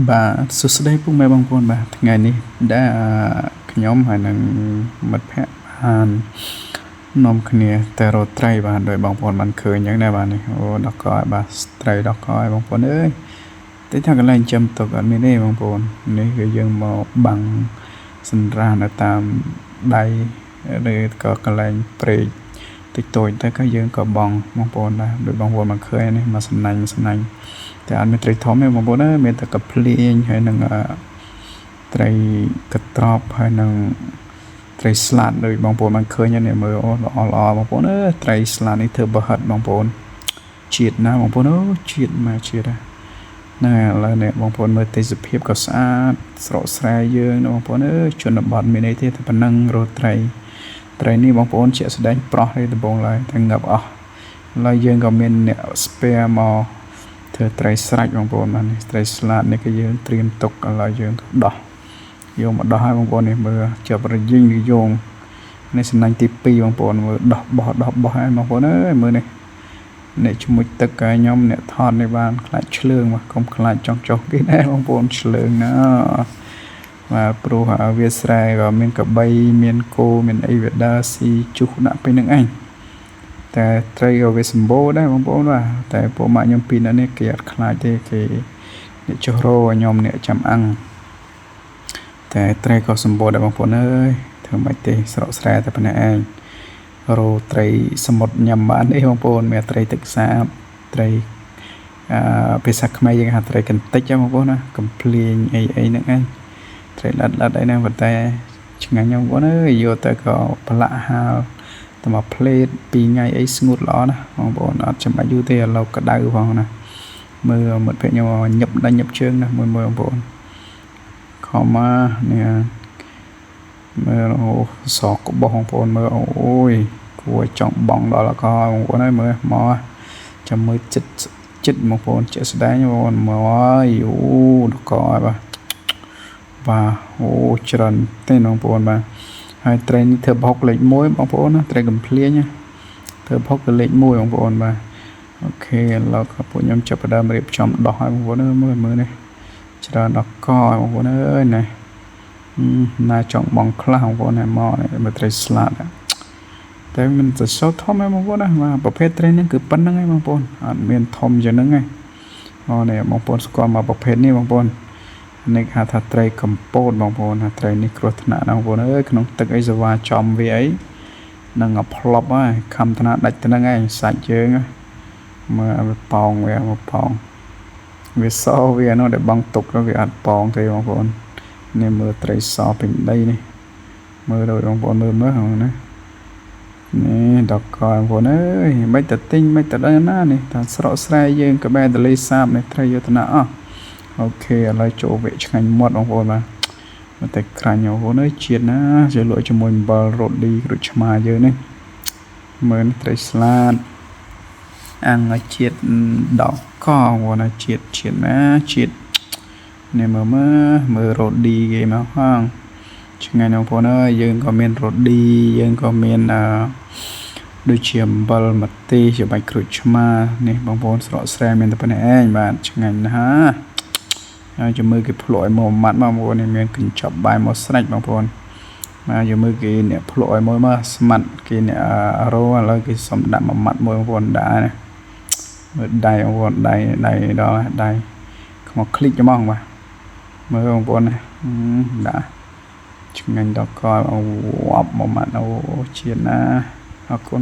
បាទសួស្តីពុកម៉ែបងប្អូនបាទថ្ងៃនេះដែលខ្ញុំហើយនឹងមិត្តភ័ក្តិបាននាំគ្នាទៅរកត្រីបាទដោយបងប្អូនបានឃើញអញ្ចឹងដែរបាទនេះអូដល់កោបាទត្រីដល់កោបងប្អូនអើយតែថាកន្លែងចាំទុកអត់មានទេបងប្អូននេះគឺយើងមកបាំងសម្រាននៅតាមដៃឬក៏កន្លែងព្រែកតិចតួចតែក៏យើងក៏បងប្អូនដែរដោយបងប្អូនបានឃើញនេះមកសំណាញ់តែអត់មានត្រីធំទេបងប្អូនមានតែកាភ្លៀងហើយនឹងត្រីកត្រប់ហើយនឹងត្រីស្លាតដូចបងប្អូនបានឃើញនេះមើលអូល្អបងប្អូនត្រីស្លាតនេះធ្វើបហិតបងប្អូនជាតិណាបងប្អូនជាតិមកជាតិណាឥឡូវនេះបងប្អូនមើលទេសភាពក៏ស្អាតស្រកស្រែយើងបងប្អូនជនបទមានអីទេតែប៉ុណ្ណឹងរកត្រីនេះបងប្អូនជាក់ស្ដែងប្រោះទេដំបងឡើយតែងាប់អស់ឥឡូវយើងក៏មានអ្នក spare មកធ្វើត្រីស្រាច់បងប្អូនបាទនេះត្រីស្លាតនេះគឺយើងត្រៀមទុកឥឡូវយើងដោះយកមកដោះឲ្យបងប្អូននេះមើលចាប់រយិញឬយងនេះសំណាញ់ទី2បងប្អូនមើលដោះបោះឲ្យបងប្អូនមើលនេះអ្នកជាមួយទឹកខ្ញុំអ្នកថតនេះបានខ្លាចឆ្លើងមកកុំខ្លាចចង់ចុះគេដែរបងប្អូនឆ្លើងណាបាទព្រោះវាស្រែក៏មានកបីមានគោមានអីវាដើរស៊ីជុះដាក់ពេលនឹងឯងតែត្រីក៏វាសម្បូរដែរបងប្អូនបាទតែពួកម៉ាក់ខ្ញុំពីរនេះគេអត់ខ្លាចទេគេអ្នកចុះរោខ្ញុំអ្នកចាំអាំងតែត្រីក៏សម្បូរដែរបងប្អូនអើយធ្វើមិនទេស្រកស្រែតែប៉ុណ្ណេះឯងរោត្រីសមុទ្រញ៉ាំបានទេបងប្អូនមានត្រីទឹកសាបត្រីភាសាខ្មែរយើងហៅត្រីកន្តិចបងប្អូនណាកំភ្លៀងអីហ្នឹងឯងត្រីឡាត់អីហ្នឹងប៉ុន្តែឆ្ងាញ់បងប្អូនអើយយកទៅក៏ប្រឡាក់ហាលតែមកផ្លេត2ថ្ងៃអីស្ងួតល្អណាបងប្អូនអត់ចាំបាច់យូរទេឥឡូវក្តៅផងណាមើលមិត្តភក្តិខ្ញុំញឹបដៃញឹបជើងណាមើលបងប្អូនខំមកនេះមើលអូសក់កបោះបងប្អូនមើលអូយគួរចង់បងដល់កបងប្អូនហើយមើលមកចាំមើលចិត្តបងប្អូនជាក់ស្ដែងបងប្អូនមើលហើយអូដល់កបាទអូច្រើនទេបងប្អូនបាទហើយត្រីនេះធ្វើបុកលេខ1បងប្អូនណាត្រីកំភ្លៀងធ្វើបុកលេខ1បងប្អូនបាទអូខេឥឡូវក៏ពួកខ្ញុំចាប់ផ្ដើមរៀបចំដោះឲ្យបងប្អូនមើលនេះច្រើនដល់កបងប្អូនអើយណាណាចង់បងខ្លះបងប្អូនមកមើលត្រីស្លាតតែមិនទៅសោធំទេបងប្អូនណាបាទប្រភេទត្រីនេះគឺប៉ុណ្្នឹងឯងបងប្អូនអត់មានធំជាងហ្នឹងឯងអូនេះបងប្អូនស្គាល់មកប្រភេទនេះបងប្អូននេះហៅថាត្រីកំពតបងប្អូនថាត្រីនេះគ្រោះថ្នាក់ណាបងប្អូនអើយក្នុងទឹកអីសវ៉ាចំវាអីនឹងផ្លប់ហើយខំថ្នាក់ដាច់ទៅហ្នឹងឯងសាច់យើងមើលវាប៉ោងវាមកប៉ោងវាសវានោះដែលបងទុកវាអត់ប៉ោងទេបងប្អូននេះមើលត្រីសពេញដីនេះមើលដល់បងប្អូនមើលហ្នឹងណានេះដល់កបងប្អូនអើយមិនទៅទិញមិនទៅដល់ណានេះថាស្រកស្រែយើងក្បែរទន្លេសាបនេះត្រីយុទ្ធនាអស់អូខេឥឡូវចូលវគ្គឆ្ងាញ់មាត់បងប្អូនបាទមកតែក្រាញ់បងប្អូនអើយជាតិណាចូលលក់ជាមួយអំបិលរ៉ូឌីក្រូចឆ្មាយើងនេះមើលត្រីស្លាតអាំងឲ្យជាតិដល់កបងប្អូនជាតិណាជាតិនេះមើលរ៉ូឌីគេមកហងឆ្ងាញ់បងប្អូនអើយយើងក៏មានរ៉ូឌីយើងក៏មានដូចជាអំបិលម្ទេសជាបាច់ក្រូចឆ្មានេះបងប្អូនស្រកស្រែមានតែប៉ុណ្្នេះឯងបាទឆ្ងាញ់ណាស់ហើយចាំមើលគេភ្លក់ឲ្យមកម៉ាត់បងប្អូននេះមានកញ្ចប់បាយមកស្រេចបងប្អូនបាទយកមើលគេអ្នកភ្លក់ឲ្យមើលស្មាត់គេអ្នករោឥឡូវគេសុំដាក់មួយម៉ាត់មួយបងប្អូនដាក់ណាមើលដៃបងប្អូនដៃដល់ដៃខ្មោចคลิกហ្មងបាទមើលបងប្អូនណាដាក់ឆ្ងាញ់ដល់កោវ៉ាប់មួយម៉ាត់អូជាតិណាអរគុណ